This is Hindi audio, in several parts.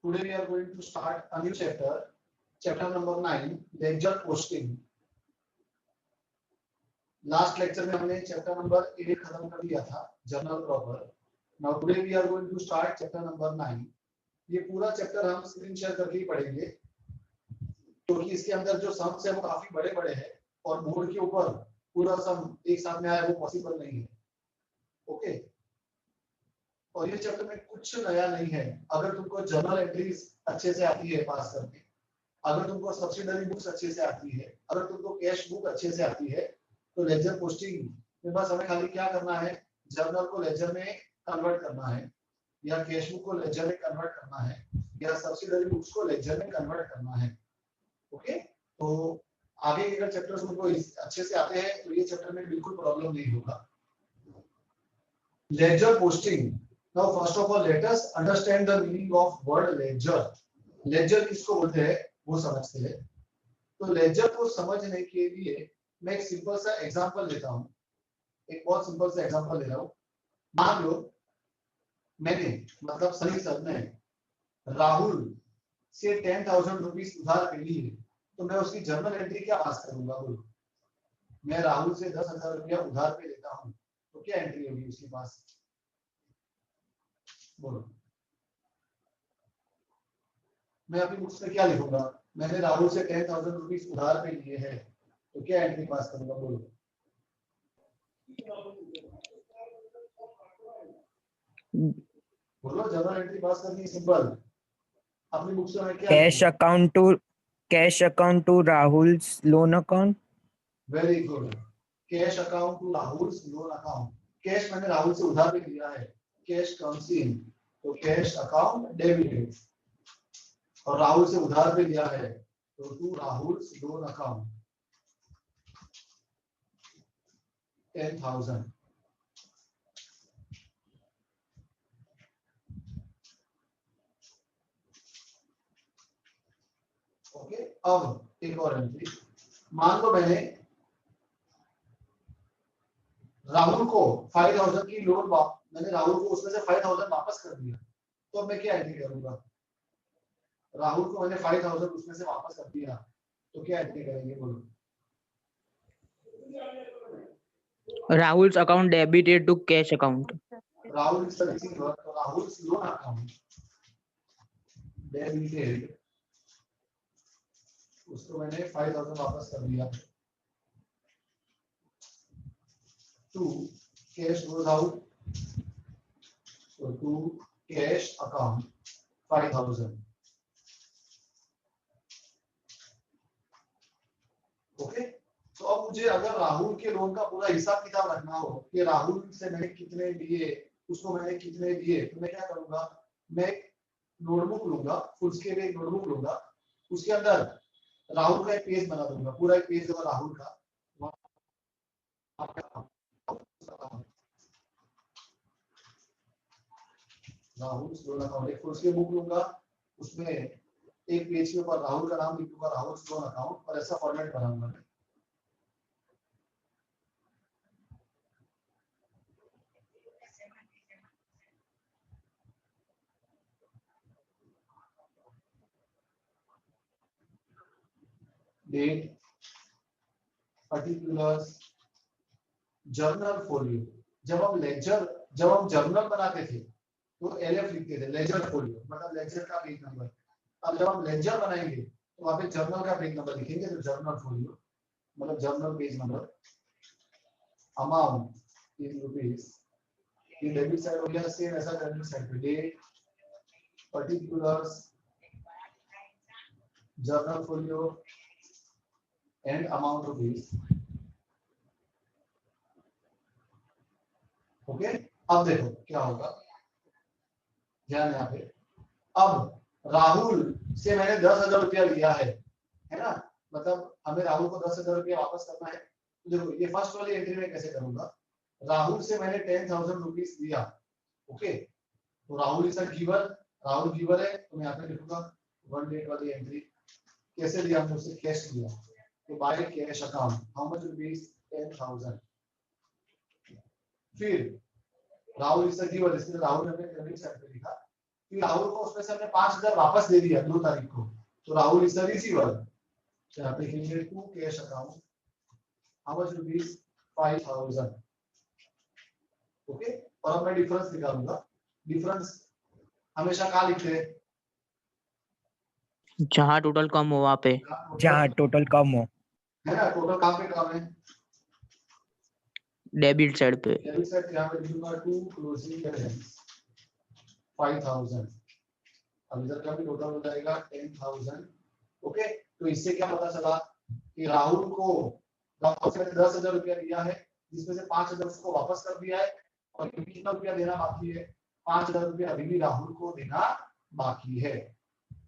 Today we are going to start a new chapter, chapter number 9, ledger posting. Last lecture में हमने chapter number 8 खत्म कर दिया था, journal proper. Now today we are going to start chapter number 9. ये पूरा चैप्टर हम स्क्रीन शेयर करके ही पढ़ेंगे, क्योंकि इसके अंदर जो सम्स है वो काफी बड़े बड़े हैं और बोर्ड के ऊपर पूरा सम एक साथ में आए वो पॉसिबल नहीं है. ओके, और ये चैप्टर में कुछ नया नहीं है. अगर तुमको जर्नल एंट्रीज अच्छे से आती है पास करके, अगर तुमको सब्सिडरी बुक्स अच्छे से आती है, अगर तुमको कैश बुक अच्छे से आती है, तो लेजर पोस्टिंग में बस हमें खाली क्या करना है, जर्नल को लेजर में कन्वर्ट करना है, या कैश बुक को लेजर में कन्वर्ट करना है, या सब्सिडरी बुक्स को लेजर में कन्वर्ट करना है. ओके, तो आगे के अगर चैप्टर्स तुमको अच्छे से आते हैं तो ये चैप्टर में बिल्कुल प्रॉब्लम नहीं होगा. Ledger posting. Now first of all let us understand the meaning of word ledger. Ledger किसको बोलते हैं वो समझते हैं. तो लेजर को समझने के लिए मैं एक सिंपल सा एग्जांपल लेता हूँ. एक बहुत सिंपल सा एग्जांपल ले रहा हूँ. मान लो मैंने मतलब सनी सर ने राहुल से 10,000 रुपीस उधार पे लिए, तो मैं उसकी जर्नल एंट्री क्या पास करूंगा. बोलो, मैं राहुल से 10,000 रुपया उधार पे लेता हूँ, तो क्या एंट्री होगी उसके पास. बोलो, मैं अपनी बुक्स में क्या लिखूंगा. मैंने राहुल से 10,000 रुपीस उधार पे लिए हैं, तो क्या एंट्री पास करूंगा. बोलो, बोलो, जर्नल एंट्री पास करनी है सिंपल. अपनी बुक्स में क्या cash account to Rahul's loan account. Very good. Cash account to Rahul's loan account. Cash मैंने राहुल से उधार पे लिया है, कैश कम्स इन, तो कैश अकाउंट डेबिटेड. और राहुल से उधार पे लिया है तो to Rahul's loan account 10,000. Okay, अब एक और एंट्री. मान लो मैंने राहुल को 5,000 की लोन मैंने राहुल को उसमें से 5,000 वापस कर दिया, तो अब मैं क्या एंट्री करूंगा. राहुल को मैंने 5,000 उसमें से वापस कर दिया, तो क्या एंट्री करेंगे. बोलो, Rahul's account debited to cash account. Rahul is the receiver, तो राहुल्स लोन अकाउंट डेबिटेड, उसको मैंने 5,000 वापस कर दिया. टू कैश गोज आउट, तो टू कैश अकाउंट 5,000. ओके, तो अब मुझे अगर राहुल के लोन का पूरा हिसाब किताब रखना हो कि राहुल से मैंने कितने लिए, उसको मैंने कितने दिए, तो मैं क्या करूंगा. मैं एक नोटबुक लूंगा, फुल स्केप एक नोटबुक लूंगा, उसके अंदर राहुल का एक पेज बना दूंगा, पूरा एक पेज होगा राहुल का. राहुल लोन अकाउंट एक फुल स्केप बुक लूंगा, उसमें एक पेज के ऊपर राहुल का नाम लिखूंगा, राहुल लोन अकाउंट, और ऐसा फॉर्मेट बनाऊंगा. Date, particulars, journal folio. जब हम जर्नल बनाते थे तो एलएफ लिखते थे, लेजर फोलियो मतलब लेजर का पेज नंबर. अब जब हम लेजर बनाएंगे तो वहां पे जर्नल का पेज नंबर लिखेंगे, तो जर्नल फोलियो मतलब journal page number. Amount in rupees, ये डेबिट साइड हो गया, सेम ऐसा क्रेडिट साइड पे date, particulars, journal folio and amount rupees. Okay, अब देखो क्या होगा, ध्यान यहाँ पे. अब राहुल से मैंने 10,000 रुपया लिया है ना, मतलब हमें राहुल को 10,000 रुपया वापस करना है. तो देखो ये फर्स्ट वाली एंट्री में कैसे करूंगा. राहुल से मैंने 10,000 रुपीस लिया. ओके, तो Rahul is a giver, Rahul giver है, तो मैं यहाँ पे लिखूंगा वन डेट वाली एंट्री. कैसे लिया हमने उससे, कैश लिया, तो bye cash account how much rupees 10,000. फिर राहुल इज द गिवर, इसलिए राहुल ने अपने क्रेडिट साइड पे लिखा. कि राहुल को उसमें से हमने 5,000 वापस दे दिया 2 तारीख को, तो राहुल इज द रिसीवर। यहाँ पे लिखेंगे to cash account, how much rupees 5,000। Okay, और अब मैं डिफरेंस निकालूंगा। डिफरेंस हमेशा कहाँ लिखते हैं? जहाँ टोटल कम हो वहाँ पे, जहाँ टोटल कम हो, है ना, टोटल कहाँ पे कम है? डेबिट साइड पे। डेबिट साइड यहाँ पे लिखूंगा टू क्लोजिंग बैलेंस 5,000। अब इधर का भी टोटल हो जाएगा 10,000। ओके, तो इससे क्या पता चला कि राहुल को 10,000 रुपया दिया है, जिसमें से 5,000 उसको वापस कर दिया है, और कितना रुपया देना बाकी है? 5,000 रुपया अभी भी राहुल को देना बाकी है।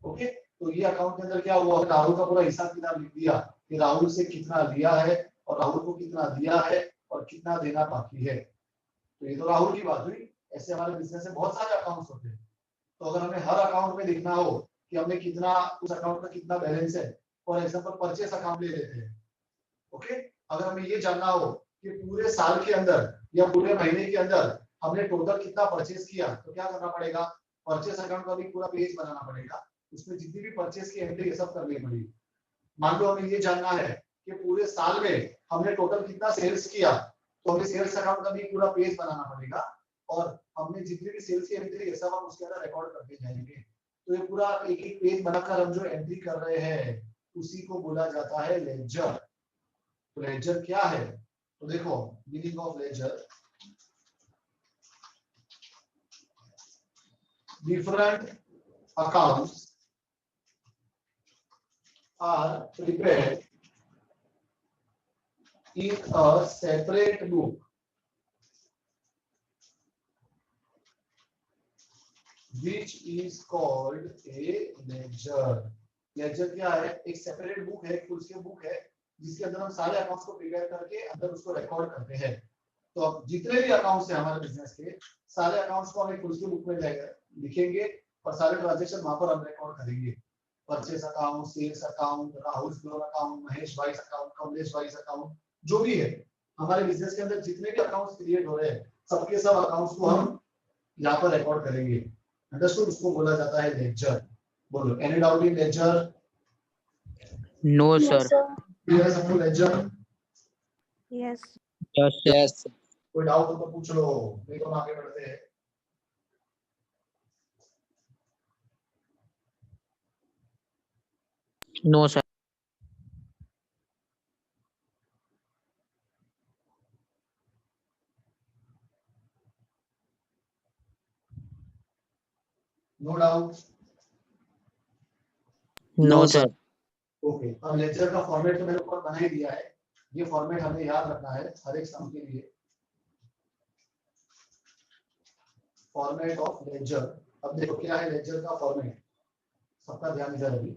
ओके, तो ये अकाउंट के अंदर क्या हुआ, राहुल का पूरा हिसाब किताब लिख दिया कि राहुल से कितना लिया है और राहुल को कितना दिया है और कितना देना बाकी है। तो ये तो राहुल की बात हुई। ऐसे हमारे बिजनेस में बहुत सारे अकाउंट्स होते हैं, तो अगर हमें हर अकाउंट में देखना हो कि हमने कितना, उस अकाउंट का कितना बैलेंस है, फॉर एग्जांपल परचेस अकाउंट ले लेते हैं। ओके, अगर हमें ये जानना हो कि पूरे साल के अंदर या पूरे महीने के अंदर हमने टोटल कितना परचेस किया, तो क्या करना पड़ेगा? परचेस अकाउंट का भी पूरा पेज बनाना पड़ेगा, उसमें जितनी भी परचेस की एंट्री सब करनी पड़ेगी। मान लो हमें ये जानना है कि पूरे साल में हमने टोटल कितना सेल्स किया, तो हमें सेल्स अकाउंट का भी पूरा पेज बनाना पड़ेगा, और हमने जितनी भी सेल्स की एंट्री है सब हम उसके अंदर रिकॉर्ड करते जाएंगे। तो ये पूरा एक एक पेज बनाकर हम जो एंट्री कर रहे हैं उसी को बोला जाता है लेजर। तो लेजर क्या है? तो देखो, meaning of ledger, different accounts are prepared in a separate book which is called a ledger. Ledger क्या है? एक सेपरेट बुक है, एक फुल बुक है, जिसके अंदर हम सारे अकाउंट्स को प्रिपेयर करके अंदर उसको रिकॉर्ड करते हैं। तो अब जितने भी अकाउंट्स हैं हमारे बिजनेस के, सारे अकाउंट्स को हम एक फुल बुक में लिखेंगे और सारे ट्रांजैक्शन वहां पर हम रिकॉर्ड करेंगे। Purchase account, sales account, Rahul loan account, Mahesh bhai account, Kamlesh भाई अकाउंट, जो भी है हमारे बिजनेस के अंदर जितने भी अकाउंट्स क्रिएट हो रहे हैं, सबके सब अकाउंट्स को हम यहाँ पर रिकॉर्ड करेंगे। अंडरस्टूड? उसको बोला जाता है लेजर। बोलो, any doubt in ledger? No sir. Clear सबको लेजर? Yes yes. कोई डाउट हो तो पूछ लो, नहीं तो हम आगे बढ़ते हैं। No sir. No doubt? No sir. Okay, अब लेक्चर का फॉर्मेट तो मैंने ऊपर बना ही दिया है। ये फॉर्मेट हमें याद रखना है हर एक सम के लिए। फॉर्मेट ऑफ लेक्चर, अब देखो क्या है लेक्चर का फॉर्मेट, सबका ध्यान इधर अभी।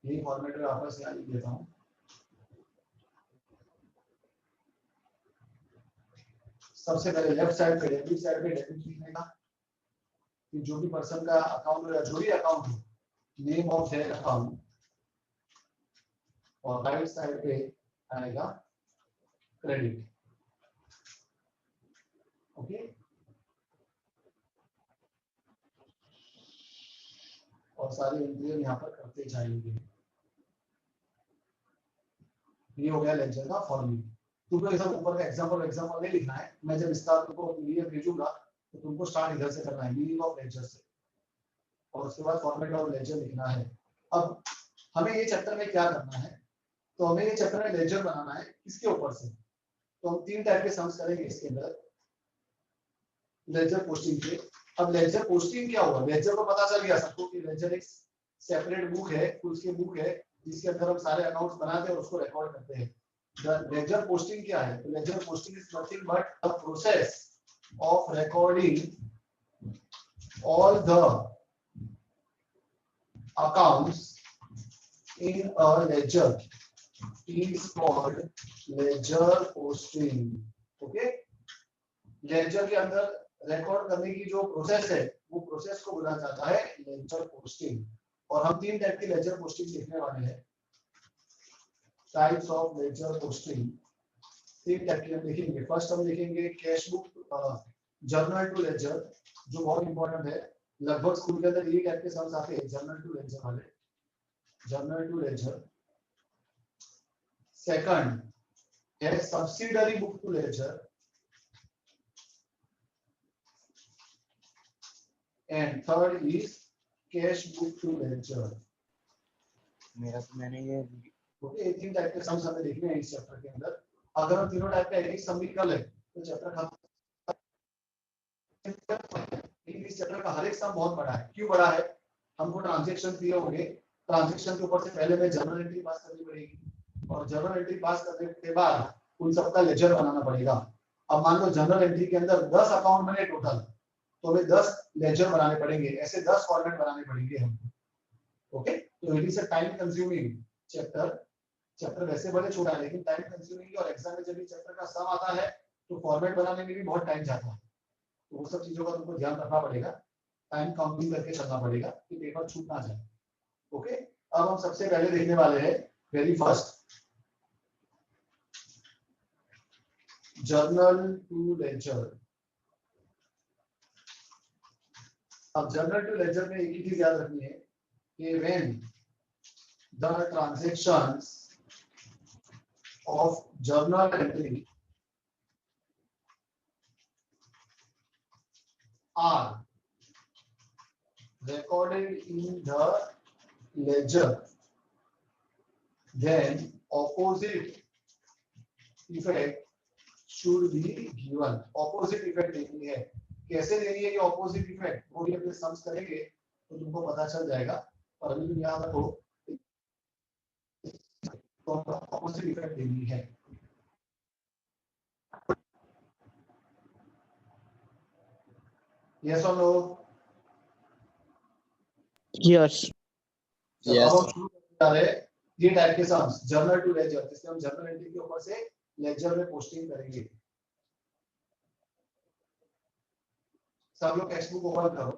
यही फॉर्मेट में वापस यहाँ लिख देता हूँ। सबसे पहले लेफ्ट साइड पे डेबिट लिखने का, कि जो भी पर्सन का अकाउंट या जो भी अकाउंट हो, नेम ऑफ देयर अकाउंट, और राइट साइड पे आएगा क्रेडिट। ओके, और सारी एंट्री यहाँ पर करते जाएंगे। ये हो गया लेक्चर का फॉर्मेट। तुमको ये सब ऊपर का एग्जांपल नहीं लिखना है, मैं जब इसका तुमको पीडीएफ भेजूंगा तो तुमको स्टार्ट इधर से करना है, मीनिंग ऑफ लेक्चर से, और उसके बाद फॉर्मेट ऑफ लेक्चर लिखना है। अब हमें ये चैप्टर में क्या करना है, तो हमें ये चैप्टर में लेक्चर बनाना है। किसके ऊपर से? तो हम 3 टाइप के सम्स करेंगे इसके अंदर लेक्चर पोस्टिंग के। अब लेक्चर पोस्टिंग क्या हुआ? लेक्चर को पता चल गया सबको कि लेक्चर एक सेपरेट बुक है, उसकी बुक है जिसके अंदर हम सारे अकाउंट्स बनाते हैं और उसको रिकॉर्ड करते हैं। लेक्चर पोस्टिंग क्या है? तो lecture posting is nothing but a process of recording all the accounts in a ledger is called ledger posting. Okay, lecture के अंदर रिकॉर्ड करने की जो प्रोसेस है वो प्रोसेस को बोला जाता है लेक्चर पोस्टिंग। और हम 3 टाइप की लेक्चर पोस्टिंग सीखने वाले हैं। Types of lecture posting same type की हम लिखेंगे। फर्स्ट हम लिखेंगे cash book journal to ledger, जो बहुत इंपॉर्टेंट है। लगभग स्कूल के अंदर ये टाइप के सम्स आते हैं, जर्नल टू लेजर वाले, जर्नल टू लेजर। सेकंड है subsidiary book to ledger, and third is cash book to ledger. मेरा तो मैंने ये ओके, ये तीन टाइप के सम्स हमें देखने हैं इस चैप्टर के अंदर। अगर हम तीनों टाइप का एक सम भी कर ले तो चैप्टर खत्म। इस चैप्टर का हर एक सम बहुत बड़ा है। क्यों बड़ा है? हमको ट्रांजैक्शन दिए होंगे, ट्रांजैक्शन के ऊपर से पहले में जर्नल एंट्री पास करनी पड़ेगी, और जर्नल एंट्री पास करने के बाद उन सबका लेजर बनाना पड़ेगा। अब मान लो जर्नल एंट्री के अंदर 10 अकाउंट बने टोटल, तो हमें 10 लेजर बनाने पड़ेंगे, ऐसे 10 फॉर्मेट बनाने पड़ेंगे हमको। ओके, तो it is a time consuming chapter. Chapter वैसे बड़े छोटा है लेकिन टाइम कंज्यूमिंग, और एग्जाम में जब ये चैप्टर का सम आता है तो फॉर्मेट बनाने में भी बहुत टाइम जाता है। तो वो सब चीजों का तुमको ध्यान रखना पड़ेगा, टाइम काउंटिंग करके चलना पड़ेगा कि पेपर छूट ना जाए। ओके, अब हम सबसे पहले देखने वाले हैं very first journal to ledger. अब जर्नल टू लेजर में एक ही चीज याद रखनी है कि when the transactions of journal entry are recorded in the ledger, then opposite effect should be given। opposite effect देनी है। कैसे देनी है ये opposite effect, वो भी अपने सम्स करेंगे तो तुमको पता चल जाएगा। और अभी तुम याद रखो तो opposite effect देनी है। Yes or no? यस। अब हम शुरू करने जा रहे हैं ये टाइप के सम्स जर्नल टू लेजर, जिसमें हम जर्नल एंट्री के ऊपर से लेजर में पोस्टिंग करेंगे। सब लोग टेक्स्ट बुक ओपन करो।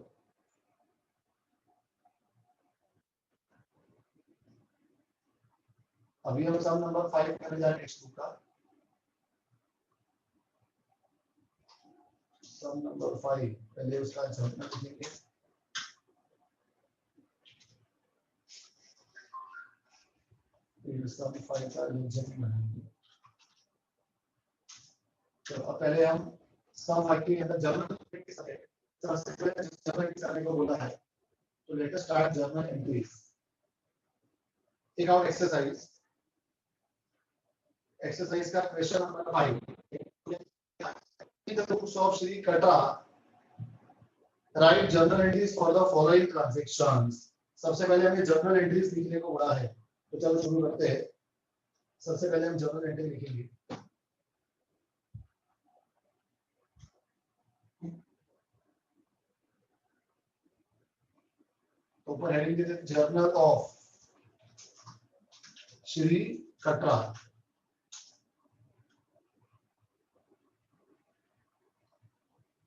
अभी हम सम नंबर 5 करने जा रहे हैं टेक्स्ट बुक का। सम नंबर 5 पहले उसका जर्नल लिखेंगे। फिर सम 5 का लेजर बनाएंगे। तो अब पहले हम सम 5 के अंदर जर्नल के साथ सबसे पहले जर्नल एंट्री करने को बोला है, तो let us start journal entries. Take out exercise. Exercise का question number 5। In the books of Sri Katra, write journal entries for the following transactions। सबसे पहले हमें जर्नल एंट्रीज लिखने को बोला है, तो चलो शुरू करते हैं। सबसे पहले हम जर्नल एंट्री लिखेंगे। तो ऊपर हेडिंग देते हैं जर्नल ऑफ श्री कटरा।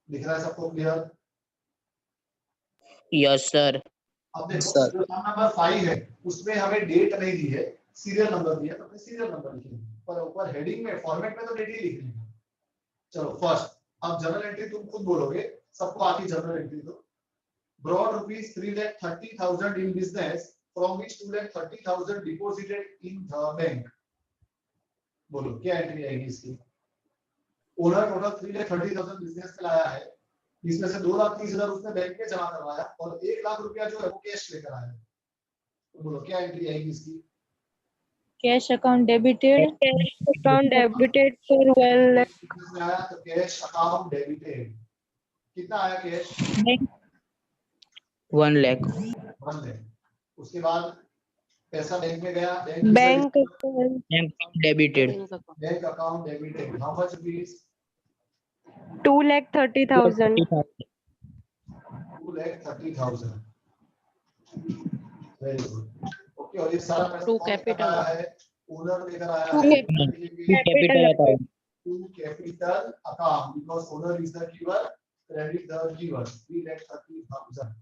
दिख रहा है सबको क्लियर? Yes sir. अब देखो जो नंबर 5 है उसमें हमें डेट नहीं दी है, सीरियल नंबर दिया, तो सीरियल नंबर लिखेंगे, पर ऊपर हेडिंग में फॉर्मेट में तो डेट ही लिखनी है। चलो फर्स्ट, अब जर्नल एंट्री तुम खुद बोलोगे, सबको आती जर्नल एंट्री। तो brought rupees 3,30,000 in business from which 2,30,000 deposited in the bank. बोलो क्या एंट्री आएगी इसकी? ओनर टोटल 3,30,000 बिजनेस में लाया है, इसमें से 2,30,000 उसने बैंक में जमा करवाया और 1,00,000 रुपया जो है वो कैश लेकर आया। तो बोलो क्या एंट्री आएगी इसकी? Cash account debited. Account debited for 12 lakh. Business में आया तो कैश अकाउंट डेबिटेड। कितना आया कैश? 1 लाख। 1 लाख। उसके बाद पैसा बैंक में गया, Bank account debited. Bank account debited. How much rupees? 2,30,000. 2,30,000। Very good. Okay, और ये सारा पैसा टू कौन लेकर कैपिटल आया है? ओनर लेकर आया टू है। Capital account. To capital account because owner is the giver, credit the giver. 3,30,000।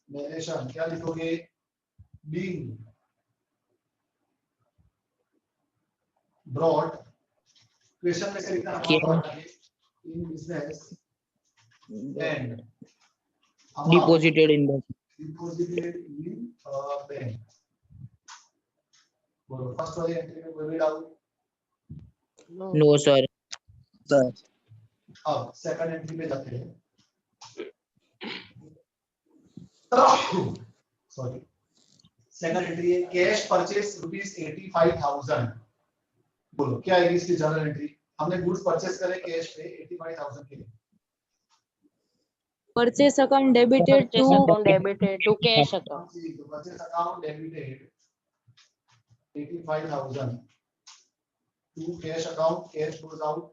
Narration क्या लिखोगे? being brought क्वेश्चन में से लिखना in business and Deposited in the deposited in bank. बोलो फर्स्ट वाली एंट्री में कोई भी डाउट? no sir. Sir. अब सेकंड एंट्री पे जाते हैं। सॉरी, सेकंड एंट्री है कैश परचेस ₹85,000। बोलो क्या है इसकी जर्नल एंट्री? हमने गुड्स परचेस करे कैश पे 85,000 के। Purchase account debited Purchase to account debited to cash account. तो purchase account debited 85,000 to cash account, cash goes out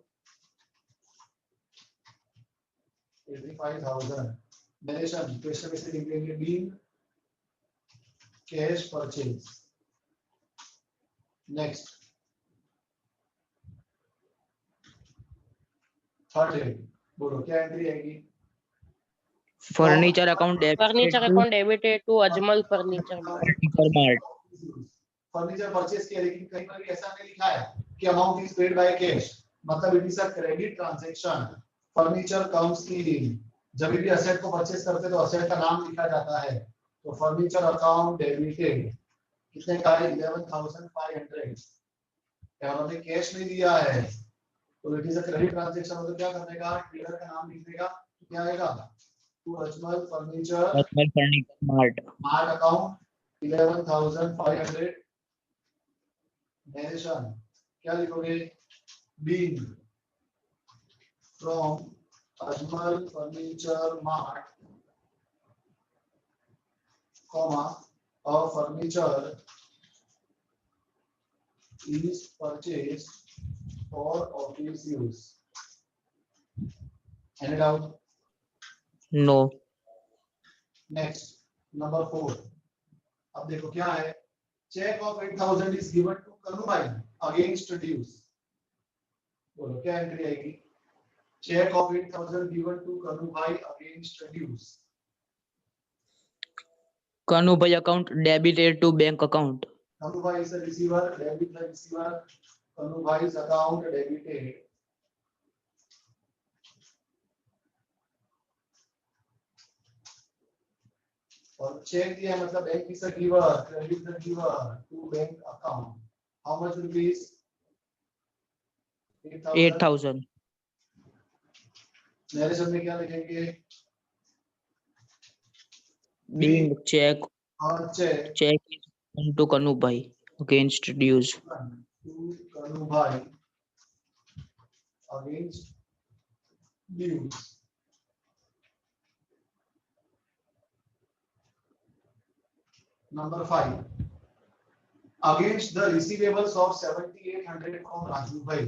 85,000। Narration question में से लिखेंगे being cash purchase. Next third है, बोलो क्या एंट्री आएगी? Furniture account debited Furniture to account debited to Ajmal Furniture Mart. Furniture Mart. Furniture purchase किया, लेकिन कहीं पर भी ऐसा नहीं लिखा है कि amount is paid by cash, मतलब it is a credit transaction. Furniture comes in, जब भी असेट को परचेज करते हैं तो असेट का नाम लिखा जाता है। तो फर्नीचर अकाउंट डेबिटेड कितने का है? 11,500। क्या उन्होंने कैश नहीं दिया है तो it is a credit transaction. तो क्या करने का? डीलर का नाम लिखने का। क्या आएगा? To Ajmal furniture Ajmal Furniture Mart. Mart account 11,500। Narration क्या लिखोगे? Being from Ajmal furniture mart comma और furniture is purchased for office use. Any doubt? No. Next, number 4. अब देखो क्या है? Check of 8,000 is given to Kanubai against dues. बोलो क्या एंट्री आएगी? Check of 8,000 given to Kanubai against dues. Kanubhai account debited to bank account. Kanubai is the receiver, debit the receiver. Kanubai's account debited. और चेक दिया मतलब bank is a giver, credit the giver to bank account. How much rupees? 8,000. Narration में क्या लिखेंगे? Being check और cheque check is sent to Kanubhai against dues. To Kanubhai against dues. Number 5. Against the receivables of 7,800 from Raju Bhai,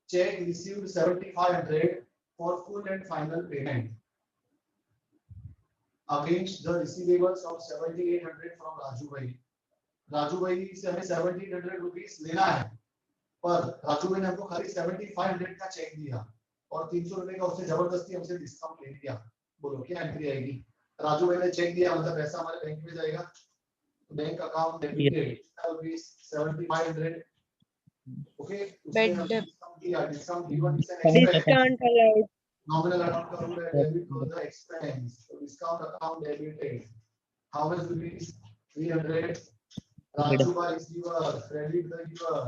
check received 7,500 for full and final payment. Against the receivables of 7,800 from Raju Bhai, Raju भाई से हमें 1,700 रुपीस लेना है, पर राजू भाई ने हमको खाली 7,500 का चेक दिया और 300 रुपए का उसने जबरदस्ती हमसे डिस्काउंट ले लिया। बोलो क्या एंट्री आएगी? राजू भाई ने चेक दिया मतलब पैसा हमारे बैंक में जाएगा, bank account debited 7,500। Okay, Bad debt. Discount given is an expense, Discount allowed. Nominal amount का रूल है डेबिट टू द एक्सपेंस, तो discount account debited how much rupees? 300। Raju Bhai's giver, credit the giver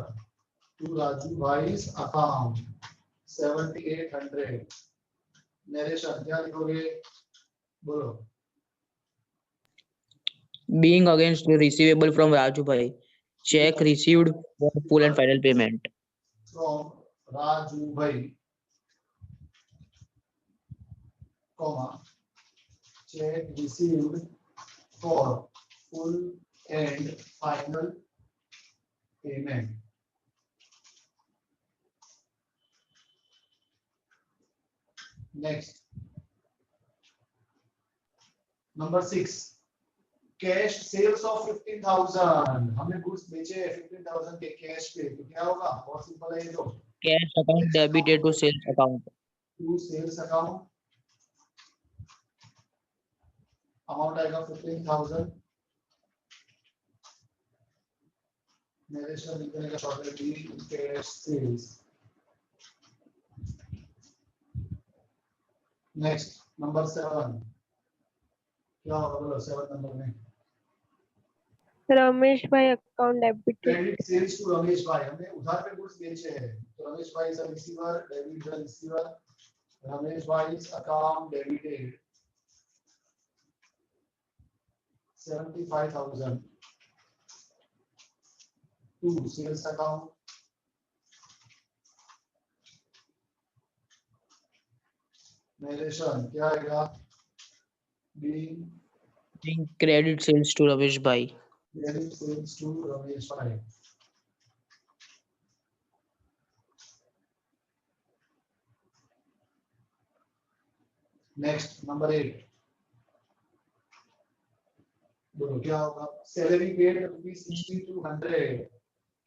to Raju Bhai's account 7,800। Narration क्या लिखोगे? बोलो। Being against the receivable from Raju Bhai, check received for full and final payment. From Raju Bhai, comma, check received for full and final payment. Next, number 6. Cash sales of 15,000। हमने गुड्स बेचे 15,000 के कैश पे, तो क्या होगा? बहुत सिंपल है ये तो। Cash account debited to sales account. To sales account amount आएगा 15,000। नरेशन लिखने का shortcut D cash sales next number 7, क्या होगा बोलो 7 नंबर में? Ramesh bhai account debited credit sales to Ramesh bhai, हमने उधार पे गुड्स बेचे हैं, तो Ramesh bhai is a receiver, debit the receiver, Ramesh bhai is account debited 75,000 to sales account, narration क्या आएगा? Being credit sales to Ramesh bhai. credit sales to Ramesh bhai. Next number 8, बोलो क्या होगा? सैलरी पेड ₹6200,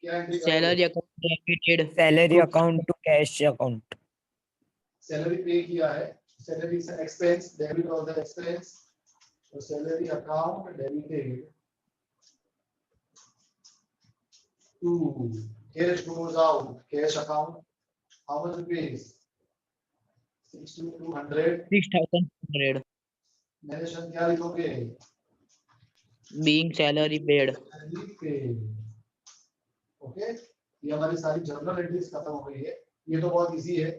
क्या एंट्री करोगे? Salary account debited Salary to account to cash account. Salary pay किया है, सैलरी से expense, debit of the expense, तो salary account debited to cash goes out, cash account, how much rupees? 6200, 6,200 narration क्या लिखोगे? being salary paid. Salary pay. Okay, ये हमारी सारी जर्नल एंट्रीज खत्म हो गई है। ये तो बहुत इजी है,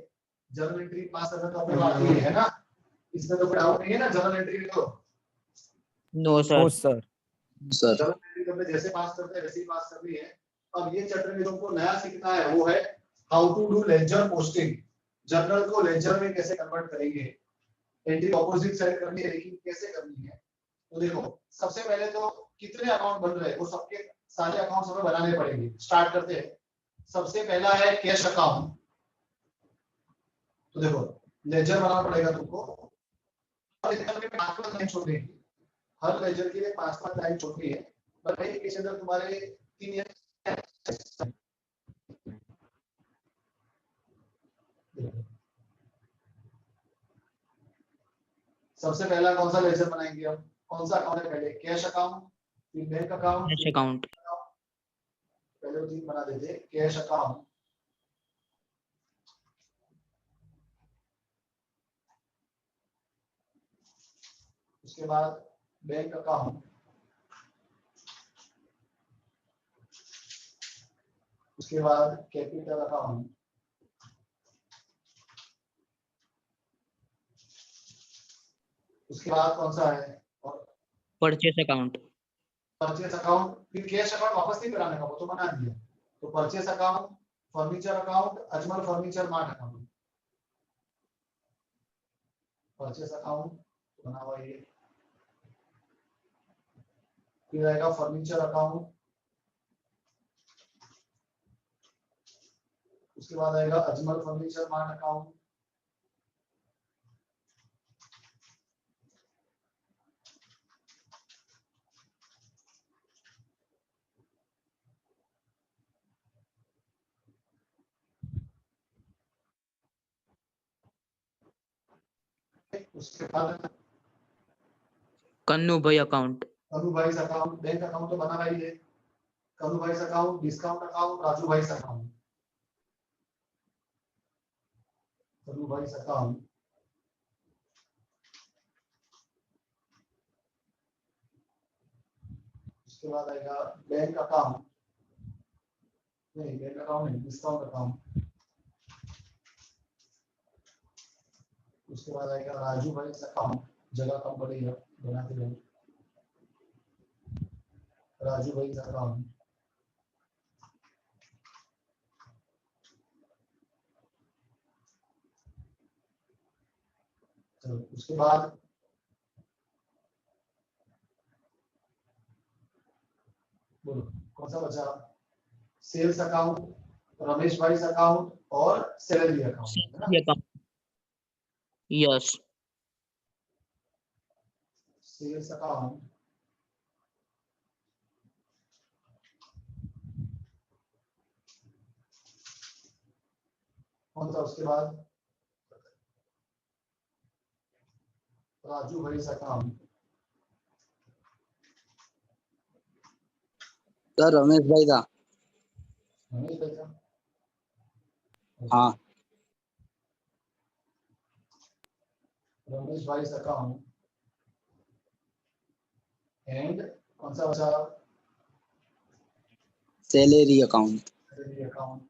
जर्नल एंट्री पास करना तो अपने बात ही है ना, इसमें तो कोई डाउट नहीं है ना। जर्नल एंट्री में तो No sir. Oh, sir. Journal entry तो हमने जैसे पास करते हैं वैसे ही पास करनी है। अब ये चैप्टर में तुमको नया सीखना है, वो है how to do ledger posting. Journal को लेजर में कैसे कन्वर्ट करेंगे, एंट्री ऑपोजिट साइड करनी है, लेकिन कैसे करनी है? तो देखो, सबसे पहले तो कितने अकाउंट बन रहे हैं वो सबके सारे अकाउंट्स हमें बनाने पड़ेंगे। स्टार्ट करते हैं। सबसे पहला है कैश अकाउंट। तो देखो, लेजर बनाना पड़ेगा तुमको। हर लेजर में 5 लाइन छोड़ देंगे, हर लेजर के लिए 5 लाइन छोड़नी है। पर एक केस अंदर तुम्हारे 3 या सबसे पहला कौन सा लेजर बनाएंगे हम? कौन सा अकाउंट है पहले? कैश अकाउंट, फिर बैंक अकाउंट, Cash account. पहले वो 3 बना देते। कैश अकाउंट, उसके बाद बैंक अकाउंट, उसके बाद कैपिटल अकाउंट, उसके बाद कौन सा है? Purchase account. Purchase account. फिर कैश अकाउंट वापस नहीं कराने का, वो तो बना दिया। तो purchase account, furniture account, Ajmal furniture mart account, purchase account बना हुआ ये। फिर आएगा फर्नीचर अकाउंट, उसके बाद आएगा अजमल फर्नीचर मार्ट अकाउंट, उसके बाद Kannu bhai account. कनु भाई अकाउंट। बैंक अकाउंट तो बना हुआ ही है। कनु bhai account, discount account, Raju भाई अकाउंट, कनु भाई अकाउंट, उसके बाद आएगा बैंक अकाउंट, नहीं बैंक अकाउंट नहीं, डिस्काउंट अकाउंट, उसके बाद आएगा राजू भाई अकाउंट। जगह कम पड़ी है, बनाते रहो। राजू भाई अकाउंट, चलो उसके बाद बोलो कौन सा बचा? Sales account, Ramesh bhai account और सैलरी अकाउंट, है ना? Salary account. Yes. Sales account, कौन सा? उसके बाद राजू भाई अकाउंट, सर रमेश भाई था। रमेश भाई का, हाँ रमेश भाई अकाउंट एंड कौन सा बचा? Salary account. Salary account.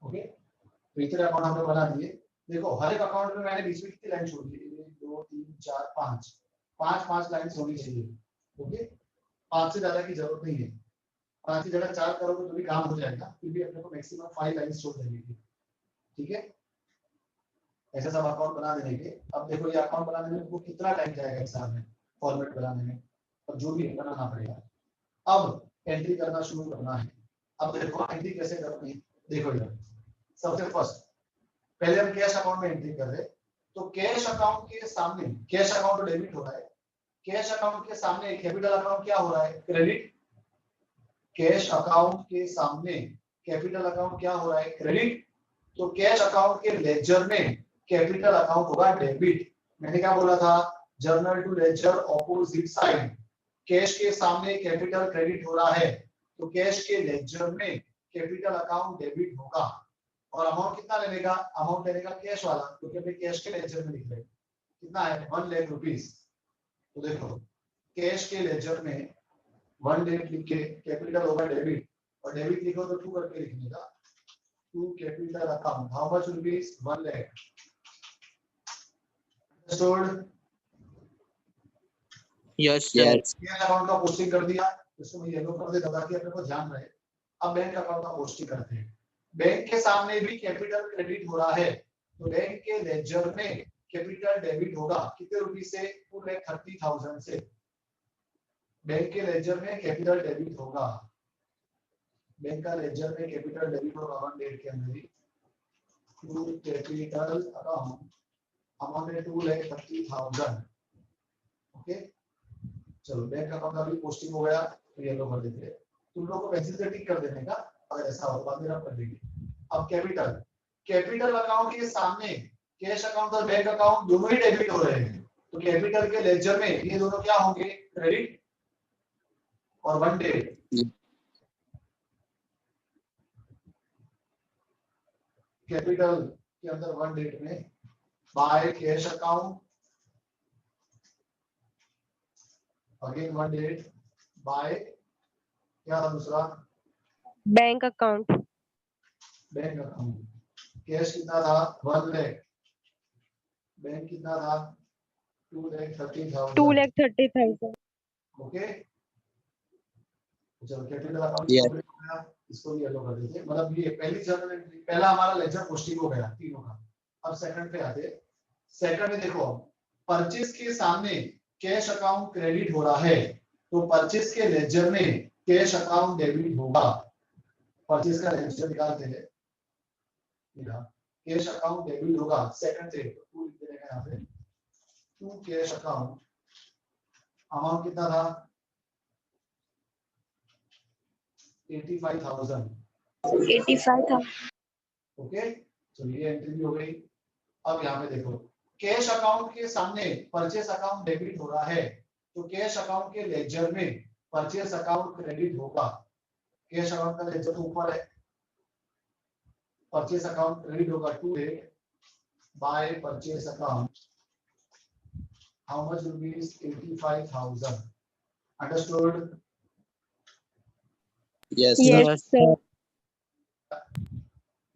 Okay, teacher account हमने बना दिए। देखो हर एक अकाउंट में मैंने बीच में कितनी लाइन छोड़ दी? 1 2 3 4 5 5 लाइन होनी चाहिए। ओके, 5 से ज्यादा की जरूरत नहीं है। 5 की जगह 4 करोगे तो भी काम हो जाएगा, फिर भी अपने को मैक्सिमम 5 लाइन छोड़ देनी है। ठीक है, ऐसा सब अकाउंट बना देने के। अब देखो ये अकाउंट बनाने में आपको कितना टाइम जाएगा एग्जाम में, फॉर्मेट बनाने में, और जो भी बनाना पड़ेगा। अब एंट्री करना शुरू करना है। अब देखो एंट्री कैसे करनी है, देखो इधर सबसे फर्स्ट पहले हम कैश अकाउंट में एंट्री कर रहे हैं। तो कैश अकाउंट के सामने, कैश अकाउंट डेबिट हो रहा है, कैश अकाउंट के सामने कैपिटल अकाउंट क्या हो रहा है? क्रेडिट। कैश अकाउंट के सामने कैपिटल अकाउंट क्या हो रहा है? क्रेडिट। तो कैश अकाउंट के लेजर में कैपिटल अकाउंट होगा डेबिट। मैंने क्या बोला था? Journal to ledger opposite side. Cash के सामने कैपिटल क्रेडिट हो रहा है, तो कैश के लेजर में कैपिटल अकाउंट डेबिट होगा। और अमाउंट कितना लेने का? अमाउंट लेने का कैश वाला, क्योंकि अपने कैश के लेजर में लिख रहे हैं। कितना है? 1 लाख रुपीस। तो देखो कैश के लेजर में 1 लाख लिख के कैपिटल होगा डेबिट, और डेबिट लिखो तो 2 करके लिखने का। To capital account how much rupees? 1 lakh. Understood? Yes sir. Cash account का पोस्टिंग कर दिया, इसको मैं येलो कर देता ताकि अपने को ध्यान रहे। अब बैंक अकाउंट का पोस्टिंग करते हैं। बैंक के सामने भी कैपिटल क्रेडिट हो रहा है, तो बैंक के लेजर में कैपिटल डेबिट होगा। कितने रुपीस से? 2,30,000 से। बैंक के लेजर में कैपिटल डेबिट होगा, बैंक का लेजर में कैपिटल डेबिट होगा 1 डेट के अंदर ही। टू कैपिटल अकाउंट अमाउंट है 2,30,000। ओके, चलो बैंक अकाउंट का भी पोस्टिंग हो गया, तो येलो कर देते हैं। तुम लोग को पेंसिल से टिक कर देने का, अगर ऐसा हो तो बाद में रब कर देंगे। अब कैपिटल, कैपिटल अकाउंट के सामने कैश अकाउंट और बैंक अकाउंट दोनों ही डेबिट हो रहे हैं, तो कैपिटल के लेजर में ये दोनों क्या होंगे? क्रेडिट और 1 डेट। कैपिटल के अंदर 1 डेट में by cash account, again 1 date by क्या था दूसरा? Bank account. Bank account. Cash कितना था? 1 लाख। बैंक कितना था? 2,30,000। 2,30,000। ओके, चलो कैपिटल अकाउंट Yes. कंप्लीट हो गया, इसको भी येलो कर देते हैं। मतलब ये पहली जर्नल एंट्री, पहला हमारा लेजर पोस्टिंग हो गया तीनों का। अब सेकंड पे आते हैं। सेकंड में देखो परचेज के सामने कैश अकाउंट क्रेडिट हो रहा है, तो परचेज के लेजर में कैश अकाउंट डेबिट होगा। परचेज का लेजर निकालते हैं, कैश अकाउंट डेबिट होगा। सेकंड से टू लिख देने का यहाँ पे, टू कैश अकाउंट। अमाउंट कितना था? 85,000। 85,000। ओके, चलिए एंट्री भी हो गई। अब यहाँ पे देखो कैश अकाउंट के सामने परचेस अकाउंट डेबिट हो रहा है, तो कैश अकाउंट के लेजर में परचेस अकाउंट क्रेडिट होगा। कैश अकाउंट का लेजर तो ऊपर है, परचेस अकाउंट क्रेडिट होगा। To date by purchase account how much rupees? 85,000। Understood? Yes, Yes, sir.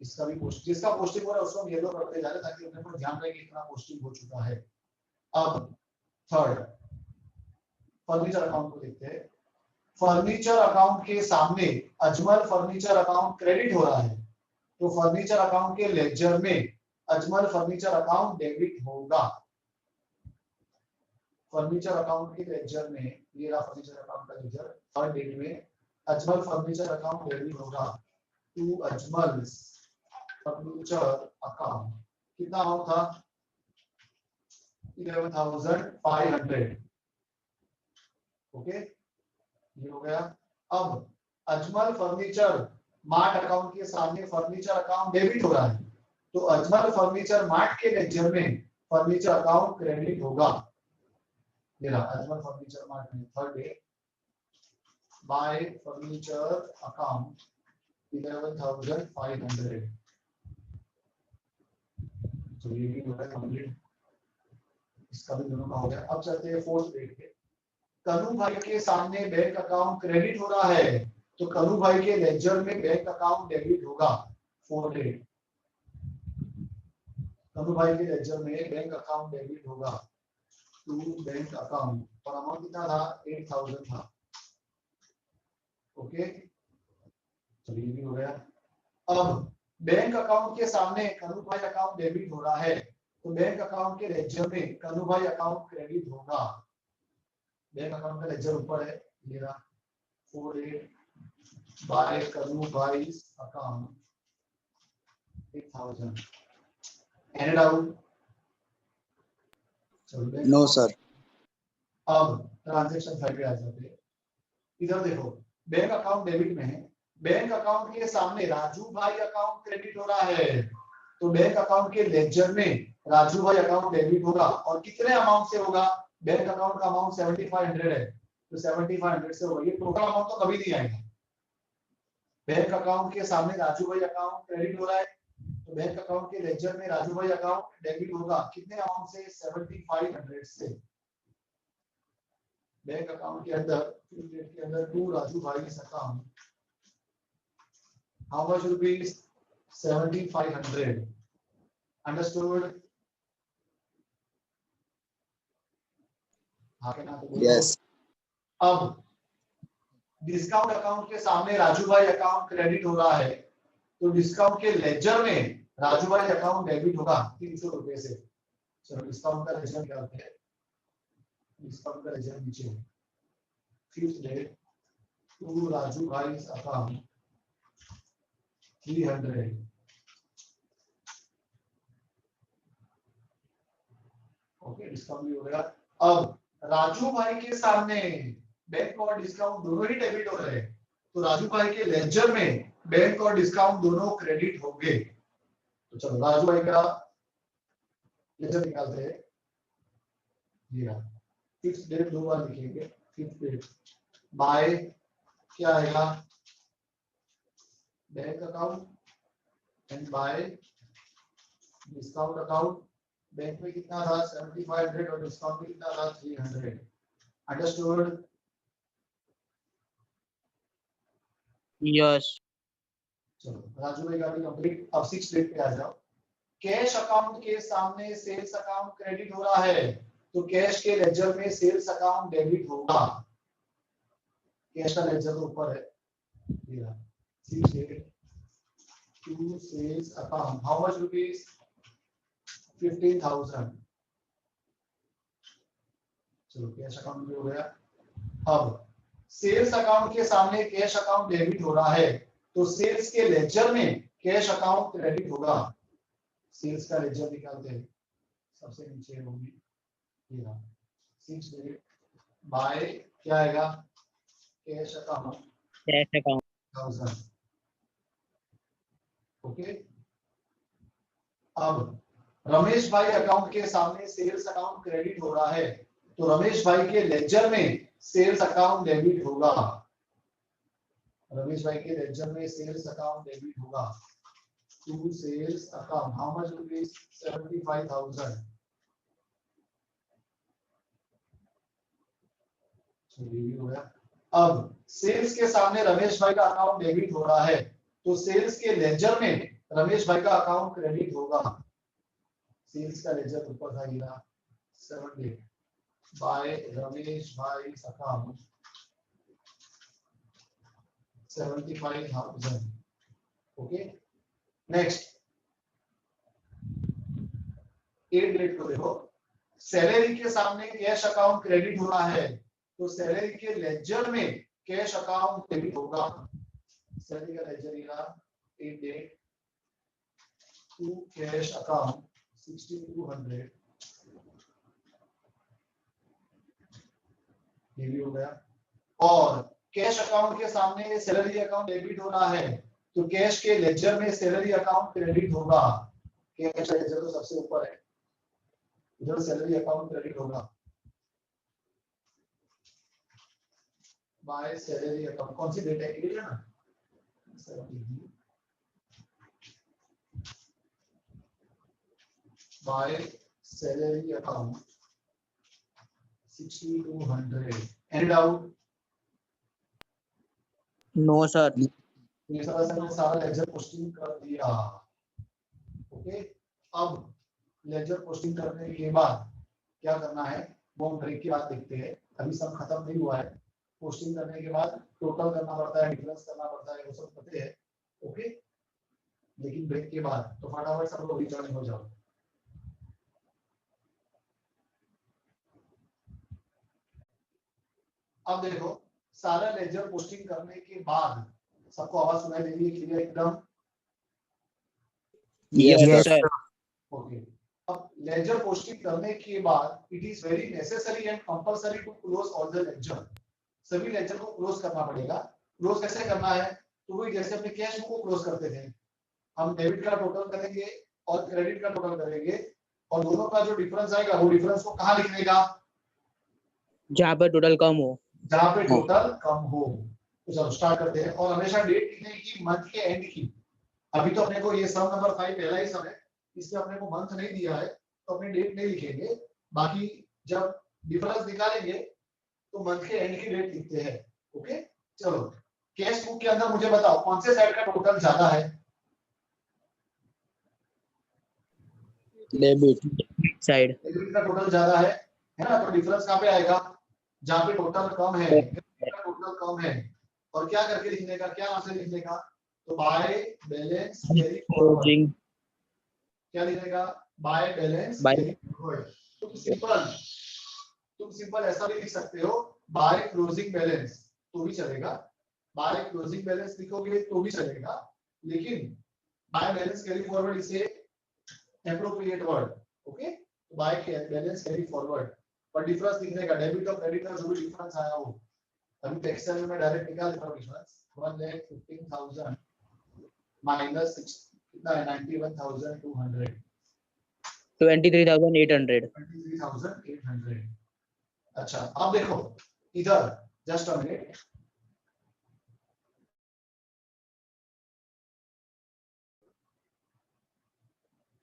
इसका भी पोस्ट, जिसका पोस्टिंग हो रहा है उसको हम येलो करते जा रहे हैं ताकि अपने को ध्यान रहे कि कितना पोस्टिंग हो चुका है। अब थर्ड फर्नीचर अकाउंट को देखते हैं। फर्नीचर अकाउंट के सामने अजमल फर्नीचर अकाउंट क्रेडिट हो रहा है, तो फर्नीचर अकाउंट के लेजर में अजमल फर्नीचर अकाउंट डेबिट होगा। फर्नीचर अकाउंट के लेजर में, ये रहा फर्नीचर अकाउंट का लेजर, थर्ड डेट में अजमल फर्नीचर अकाउंट डेबिट होगा टू अजमल फर्नीचर अकाउंट। कितना अमाउंट था? 11,500। ओके, ये हो गया। अब अजमल फर्नीचर मार्ट अकाउंट के सामने फर्नीचर अकाउंट डेबिट हो रहा है, तो अजमल फर्नीचर मार्ट के लेजर में फर्नीचर अकाउंट क्रेडिट होगा। ये रहा अजमल फर्नीचर मार्ट में third day bye furniture account 11,500। तो ये भी हो गया कंप्लीट, इसका भी दोनों का हो गया। अब चलते हैं फोर्थ डेट पे। कनु भाई के सामने बैंक अकाउंट क्रेडिट हो रहा है, तो कनु भाई के लेजर में बैंक अकाउंट डेबिट होगा। फोर्थ डेट, कनु भाई के लेजर में बैंक अकाउंट डेबिट होगा टू बैंक अकाउंट, और अमाउंट कितना था, 8,000 था। ओके, चलिए ये भी हो गया। अब बैंक अकाउंट के सामने कनु भाई अकाउंट डेबिट हो रहा है, तो बैंक अकाउंट के लेजर में कनु भाई अकाउंट क्रेडिट होगा। बैंक अकाउंट का लेजर ऊपर है, ये रहा 48 by Kanu bhai account 8,000। Any doubt? No sir. अब ट्रांजैक्शन साइड पे आ जाते हैं। इधर देखो, बैंक अकाउंट डेबिट में है, बैंक अकाउंट के सामने राजू भाई अकाउंट क्रेडिट हो रहा है, तो बैंक अकाउंट के लेजर में राजू भाई अकाउंट डेबिट होगा। और कितने अमाउंट से होगा, बैंक अकाउंट का अमाउंट 7500 है, तो 7500 से होगा। ये टोटल अमाउंट तो कभी नहीं आएगा। बैंक अकाउंट के सामने राजू भाई अकाउंट क्रेडिट हो रहा है, तो बैंक अकाउंट के लेजर में राजू भाई अकाउंट डेबिट होगा। कितने अमाउंट से, 7500 से। बैंक अकाउंट के अंदर टू राजू भाई account, how much rupees, 7500। understood? हाँ के ना तो बोलो। यस। अब डिस्काउंट अकाउंट के सामने राजू भाई अकाउंट क्रेडिट हो रहा है, तो डिस्काउंट के लेजर में राजू भाई अकाउंट डेबिट होगा 300 रुपए से। चलो डिस्काउंट का लेजर निकालते हैं। डिस्काउंट का लेजर नीचे है। फिफ्थ डेट टू राजू भाई अकाउंट 300। ओके, डिस्काउंट भी हो गया। अब राजू भाई के सामने बैंक और डिस्काउंट दोनों ही डेबिट हो रहे हैं, तो राजू भाई के लेजर में बैंक और डिस्काउंट दोनों क्रेडिट होंगे। तो चलो राजू भाई का लेजर निकालते हैं। ये रहा, फिफ्थ डेट 2 बार लिखेंगे। फिफ्थ डेट बाय क्या आएगा, bank account and bye discount account. Bank में कितना था, 7500, और डिस्काउंट में कितना था, 300। अंडरस्टूड? यस। चलो राजू भाई का भी कंप्लीट। अब 6 डेट पे आ जाओ। कैश अकाउंट के सामने सेल्स अकाउंट क्रेडिट हो रहा है, तो कैश के लेजर में सेल्स अकाउंट डेबिट होगा। कैश का लेजर तो ऊपर है, ये रहा 6 date to sales account, how much rupees, 15,000। चलो कैश अकाउंट भी हो गया। अब सेल्स अकाउंट के सामने कैश अकाउंट डेबिट हो रहा है, तो सेल्स के लेजर में कैश अकाउंट क्रेडिट होगा। सेल्स का लेजर निकालते हैं, सबसे नीचे होगी, ये रहा 6 डेट बाय क्या आएगा, cash account cash account 1000। Okay, अब रमेश भाई अकाउंट के सामने सेल्स अकाउंट क्रेडिट हो रहा है, तो रमेश भाई के लेजर में सेल्स अकाउंट डेबिट होगा। रमेश भाई के लेजर में सेल्स अकाउंट डेबिट होगा to sales account, how much rupees, 75,000। चलिए हो गया। अब सेल्स के सामने रमेश भाई का अकाउंट डेबिट हो रहा है, तो सेल्स के लेजर में रमेश भाई का अकाउंट क्रेडिट होगा। सेल्स का लेजर ऊपर था, ये 7 date by Ramesh bhai account 75,000। Okay, next 8 date को देखो। सैलरी के सामने कैश अकाउंट क्रेडिट हो रहा है, तो सैलरी के लेजर में कैश अकाउंट डेबिट होगा। सैलरी का लेजर ये रहा 8 डेट टू कैश अकाउंट 6200। ये भी हो गया। और कैश अकाउंट के सामने सैलरी अकाउंट डेबिट हो रहा है, तो कैश के लेजर में सैलरी अकाउंट क्रेडिट होगा। कैश लेजर तो सबसे ऊपर है, इधर सैलरी अकाउंट क्रेडिट होगा बाय सैलरी अकाउंट। कौन सी डेट है, 8 है ना, by salary account 6200. Any doubt? No sir. ये सारा लेजर पोस्टिंग कर दिया। ओके, अब लेजर पोस्टिंग करने के बाद क्या करना है वो हम ब्रेक की बात देखते हैं। अभी सब खत्म नहीं हुआ है। पोस्टिंग करने के बाद टोटल करना पड़ता है, डिफरेंस करना पड़ता है, वो सब पते हैं। ओके, लेकिन ब्रेक के बाद तो फटाफट सब लोग रिटर्न हो जाओ। अब देखो सारा लेजर पोस्टिंग करने के बाद सबको आवाज सुनाई दे रही है क्लियर एकदम? Yes sir. ओके, अब लेजर पोस्टिंग करने के बाद it is very necessary and compulsory to close all the ledger. सभी लेजर को क्लोज करना पड़ेगा। क्लोज कैसे करना है? तो वही जैसे अपने कैश बुक को क्लोज करते थे, हम डेबिट का टोटल करेंगे और क्रेडिट का टोटल करेंगे और दोनों का जो डिफरेंस आएगा वो डिफरेंस को कहाँ लिखने का? जहाँ पे टोटल कम हो। जहाँ पे टोटल कम हो। तो चलो स्टार्ट करते हैं और हमेशा डेट लिखने की मंथ के एंड की। अभी तो अपने को ये सम नंबर 5 पहला ही सम है, इसमें अपने को मंथ नहीं दिया है तो अपने डेट नहीं लिखेंगे। बाकी जब डिफरेंस निकालेंगे तो मंथ के एंड की डेट लिखते हैं। ओके, चलो कैश बुक के अंदर मुझे बताओ कौन से साइड का टोटल ज्यादा है? Debit side. डेबिट का टोटल ज्यादा है ना? तो डिफरेंस कहाँ पे आएगा? जहाँ पे टोटल कम है, टोटल कम है। और क्या करके लिखने का, क्या नाम से लिखने का? तो बाय बैलेंस कैरी फॉरवर्ड। क्या लिखने का? Bye balance carry forward. तुम सिंपल ऐसा भी लिख सकते हो, बाय क्लोजिंग बैलेंस तो भी चलेगा। बाय क्लोजिंग बैलेंस लिखोगे तो भी चलेगा, लेकिन बाय बैलेंस कैरी फॉरवर्ड इसे एप्रोप्रिएट वर्ड। ओके, तो बाय बैलेंस कैरी फॉरवर्ड पर डिफरेंस लिखने का, डेबिट और क्रेडिट का जो भी डिफरेंस आया हो। अभी तो एक्सेल में डायरेक्ट निकाल देता हूं डिफरेंस। 1,15,000 माइनस कितना है? 91,200, 23,800। 23,800। अच्छा, अब देखो इधर जस्ट अ मिनट।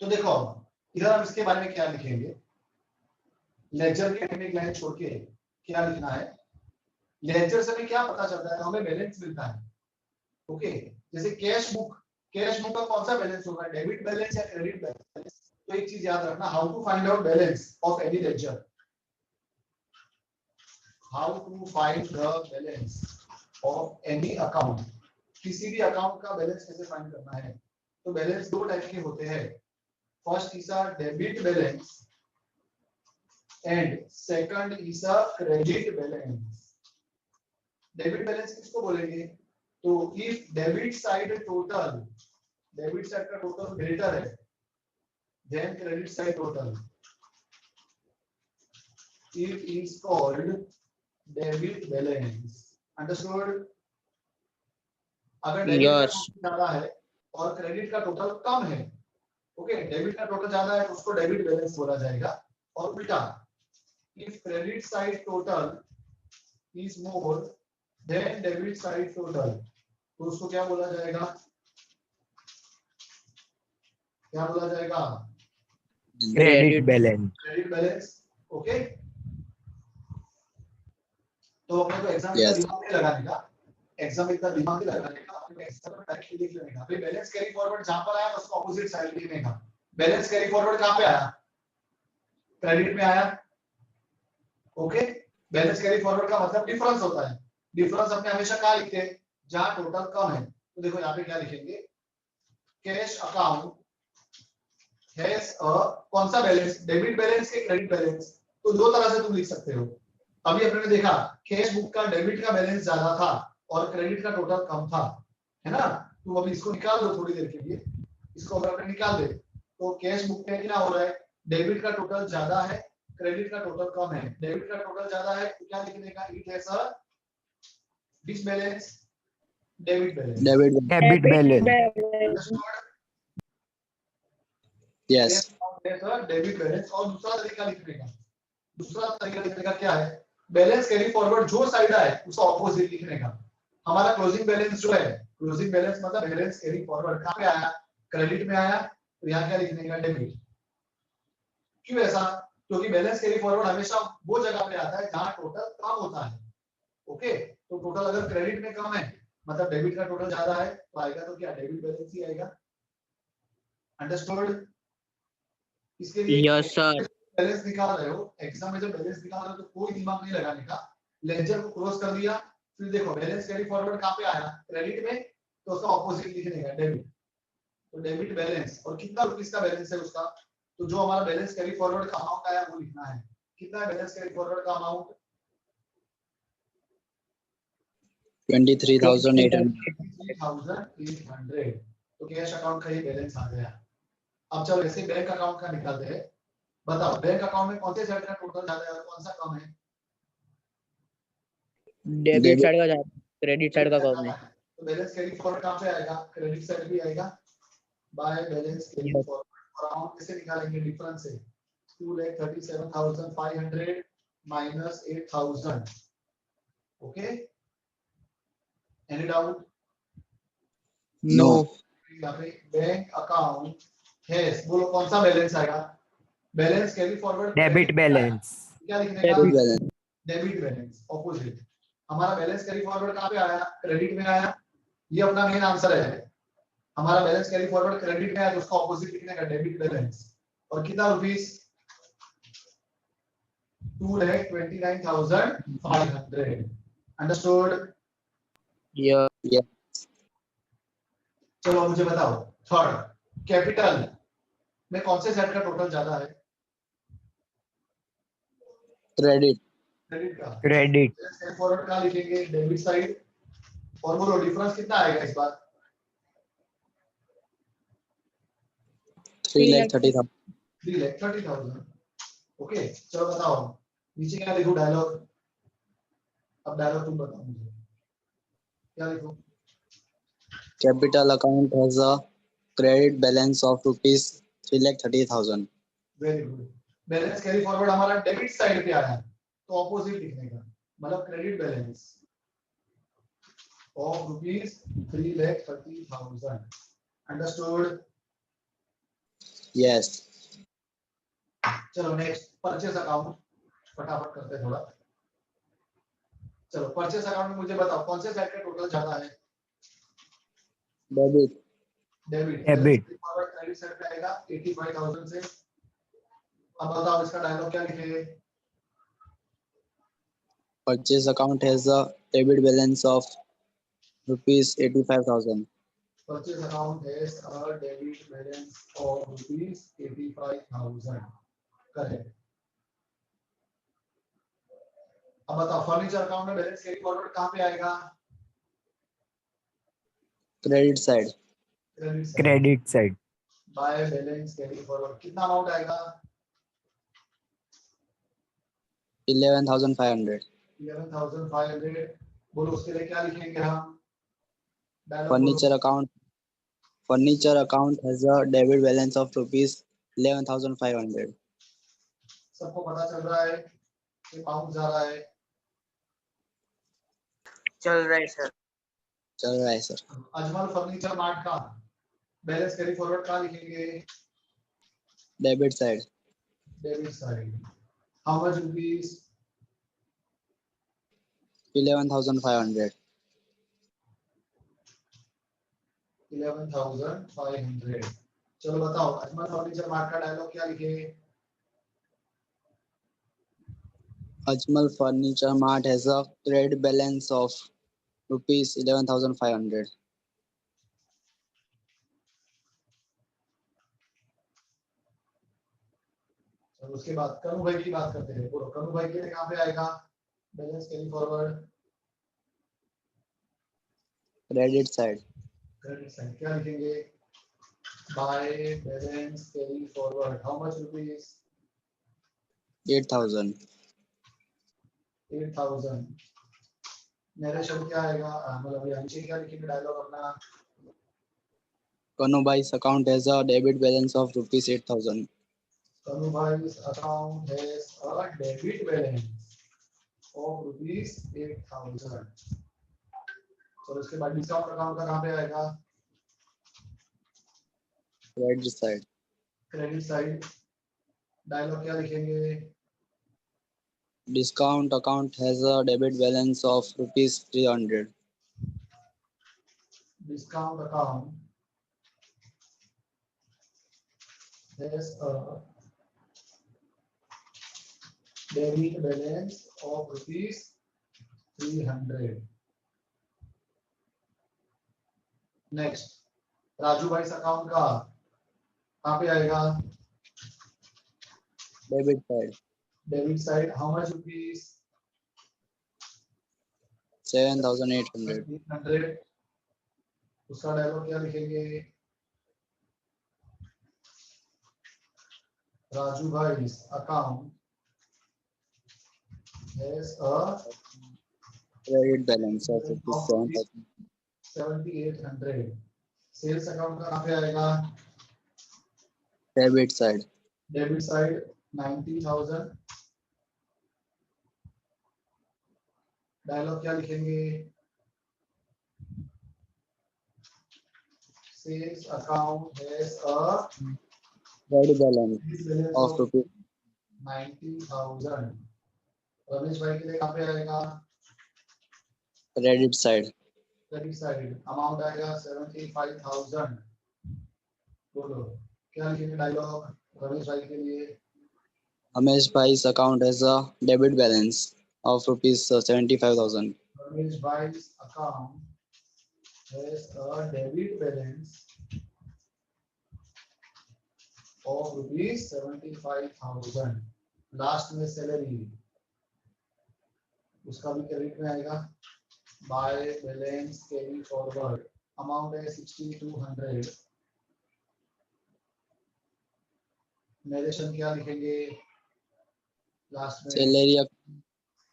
तो देखो इधर हम इसके बारे में क्या लिखेंगे? लेजर के एंड लाइन छोड़ के क्या लिखना है? लेजर से हमें क्या पता चलता है? हमें बैलेंस मिलता है। ओके, जैसे कैश बुक का कौन सा बैलेंस होगा? डेबिट बैलेंस या क्रेडिट बैलेंस? तो एक चीज याद रखना, how to find out balance of any ledger. How to find the balance of any account. किसी भी अकाउंट का बैलेंस कैसे फाइंड करना है? तो बैलेंस दो टाइप के होते हैं। First is a debit balance and second is a credit balance. Debit balance किसको बोलेंगे? तो इफ डेबिट साइड का टोटल ग्रेटर है than credit side total, it is called debit balance. Understood? अगर डेबिट का टोटल ज्यादा है और क्रेडिट का टोटल कम है, ओके, डेबिट का टोटल ज्यादा है तो उसको डेबिट बैलेंस बोला जाएगा। और उल्टा, if credit side total is more than debit side total तो उसको क्या बोला जाएगा? क्या बोला जाएगा? Credit balance. Credit balance. Okay, तो अपने को एग्जाम इतना दिमाग नहीं लगाने का, अपने एग्जाम में डायरेक्टली लिख लेने का। फिर बैलेंस कैरी फॉरवर्ड जहां पर आया उसको ऑपोजिट साइड लिखने का। बैलेंस कैरी फॉरवर्ड कहां पे आया? क्रेडिट में आया। ओके, बैलेंस कैरी फॉरवर्ड का मतलब डिफरेंस होता है। डिफरेंस अपने हमेशा कहां लिखते हैं? जहां टोटल कम है। तो देखो यहाँ पे क्या लिखेंगे? कैश अकाउंट हैज अ कौन सा बैलेंस? डेबिट बैलेंस के क्रेडिट बैलेंस? तो दो तरह से तुम लिख सकते हो। अभी अपने ने देखा कैश बुक का डेबिट का बैलेंस ज्यादा था और क्रेडिट का टोटल कम था, है ना? तुम अभी इसको निकाल दो थोड़ी देर के लिए, इसको अगर अपने निकाल दे तो कैश बुक में क्या हो रहा है? डेबिट का टोटल ज्यादा है, क्रेडिट का टोटल कम है। डेबिट का टोटल ज्यादा है तो क्या लिखने का? इट हैज अ डिस balance, debit balance. Debit balance. Yes, debit balance. और दूसरा तरीका लिखने का क्या है? बैलेंस कैरी फॉरवर्ड जो साइड आए उसका ऑपोजिट लिखने का। हमारा क्लोजिंग बैलेंस जो है, क्लोजिंग बैलेंस मतलब बैलेंस कैरी फॉरवर्ड कहाँ पे आया, क्रेडिट में आया, तो यहाँ क्या लिखने का, डेबिट। क्यों ऐसा, क्योंकि बैलेंस कैरी फॉरवर्ड हमेशा वो जगह पे आता है जहां टोटल कम होता है। ओके, तो टोटल अगर क्रेडिट में कम है मतलब डेबिट का टोटल ज्यादा है तो आएगा तो क्या, डेबिट बैलेंस ही आएगा। अंडरस्टूड। इसके लिए यस सर। बैलेंस निकाल रहे हो, एग्जाम में जब बैलेंस निकाल रहे हो तो कोई दिमाग नहीं लगाने का, लेजर को क्लोज कर दिया, फिर देखो बैलेंस कैरी फॉरवर्ड कहाँ पे आया, क्रेडिट में, तो उसका ऑपोजिट लिखने का, डेबिट। तो डेबिट बैलेंस, और कितना रुपीस का बैलेंस है उसका, तो जो हमारा बैलेंस कैरी फॉरवर्ड का अमाउंट आया वो लिखना है। कितना है बैलेंस कैरी फॉरवर्ड का अमाउंट, 23,800. 23,800। तो कैश अकाउंट का ही बैलेंस आ गया। अब चलो ऐसे बैंक अकाउंट का निकालते हैं। बताओ बैंक अकाउंट में कौन से साइड का टोटल ज्यादा है और कौन सा कम है। डेबिट साइड का ज्यादा, क्रेडिट साइड का कम है। तो बैलेंस कैरी फॉरवर्ड कहाँ पे आएगा, क्रेडिट साइड भी आएगा, बाय बैलेंस कैरी फॉरवर्ड। और अमाउंट कैसे निकालेंगे, डिफरेंस से 2,37,500 minus 8,000। Okay, any doubt. No. यहाँ पे बैंक अकाउंट है, बोलो कौन सा बैलेंस आएगा, balance carry forward debit balance, क्या लिखने का, Debit balance. Debit balance opposite. हमारा बैलेंस कैरी फॉरवर्ड कहाँ पे आया, क्रेडिट में आया, ये अपना मेन आंसर है। हमारा बैलेंस कैरी फॉरवर्ड क्रेडिट में आया तो उसका ऑपोजिट लिखने का, डेबिट बैलेंस। और कितना रुपीस, 2,29,500। अंडरस्टूड। यस। चलो मुझे बताओ, थर्ड कैपिटल में कौन से सेट का टोटल ज्यादा है, Credit. क्रेडिट का। क्रेडिट, कैरी फॉरवर्ड का लिखेंगे, डेबिट साइड। और बोलो डिफरेंस कितना आएगा इस बार, 3,30,000. 3,30,000। ओके, चलो बताओ नीचे क्या लिखूं डायलॉग। अब डायलॉग तुम बताओ मुझे क्या लिखूं। Capital account has a credit balance of rupees 3,30,000. Very good. Balance carry forward हमारा डेबिट साइड पे आया तो ऑपोजिट लिखने का, मतलब credit balance of rupees 3,30,000। Understood. Yes. चलो नेक्स्ट परचेस अकाउंट, फटाफट करते हैं थोड़ा। चलो परचेस अकाउंट में मुझे बताओ कौन से साइड का टोटल ज्यादा है, Debit. Debit. Debit. Credit side पे आएगा 85,000 से। अब बताओ इसका डायलॉग क्या लिखेंगे, Purchase account has a debit balance of rupees 85,000. Purchase account has a debit balance of rupees 85,000। Correct. अब बताओ फर्नीचर अकाउंट में बैलेंस कैरी फॉरवर्ड कहाँ पे आएगा, Credit side. Credit side, credit side, bye balance carry forward. कितना अमाउंट आएगा, 11,500. 11,500। बोलो उसके लिए क्या लिखेंगे हम, dialogue Furniture account. Furniture account has a debit balance of rupees 11,500. सबको पता चल रहा है कि पाउंड जा रहा है। चल रहा है सर। चल रहा है सर. अजमल फर्नीचर मार्ट का बैलेंस कैरी फॉरवर्ड कहाँ लिखेंगे, Debit side. Debit side. How much rupees, 11,500. 11,500। चलो बताओ अजमल फर्नीचर मार्ट का डायलॉग क्या लिखेंगे, Ajmal Furniture Mart has a credit balance of rupees 11,500. चलो उसके बाद कनु भाई की बात करते हैं। बोलो कनु भाई के लिए कहाँ पे आएगा balance carry forward, Credit side. Credit side. क्या लिखेंगे, bye balance carry forward how much rupees, 8,000. 8,000। Narration क्या आएगा, मतलब यहाँ नीचे क्या लिखेंगे डायलॉग अपना, Kanu Bhai's account has a debit balance of rupees 8,000. कनु भाई's account has a debit balance of rupees 8,000। चलो इसके बाद डिस्काउंट अकाउंट का कहाँ पे आएगा? credit side. Credit side. Dialogue क्या लिखेंगे? Discount account has a debit balance of rupees 300. Discount account has a debit balance of rupees 300. Next, Raju भाई अकाउंट का कहाँ पे आएगा? Debit side. Debit side. How much rupees? 7,800. 100। उसका डायलॉग क्या लिखेंगे? राजू भाई account has a Credit balance of rupees 7,000. 7,800। Sales account का कहाँ पे आएगा? Debit side. Debit side 90,000। Dialogue क्या लिखेंगे? Sales account has a Credit balance balance of of rupees 90,000। Ramesh भाई के लिए कहाँ पे आएगा? credit side. Credit side amount आएगा 75,000। बोलो क्या लिखेंगे डायलॉग रमेश भाई के लिए? Ramesh Bhai's account has a debit balance of rupees 75,000. Ramesh bhai account has a debit balance of rupees 75,000। Last में सैलरी, उसका भी क्रेडिट में आएगा। By balance carry forward amount है 6,200। नरेशन क्या लिखेंगे लास्ट में?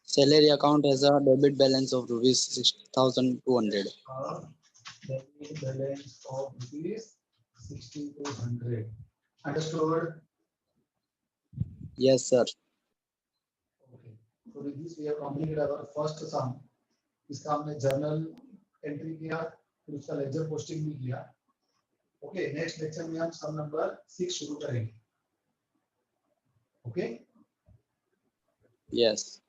Salary account has a debit balance of rupees 6,200. Debit balance of rupees 6,200। Understood? Yes, sir. Okay. So with this we have completed our first sum. इसका हमने जर्नल एंट्री किया, फिर उसका लेजर पोस्टिंग भी किया। ओके, नेक्स्ट लेक्चर में हम सम नंबर 6 शुरू करेंगे। Okay Yes.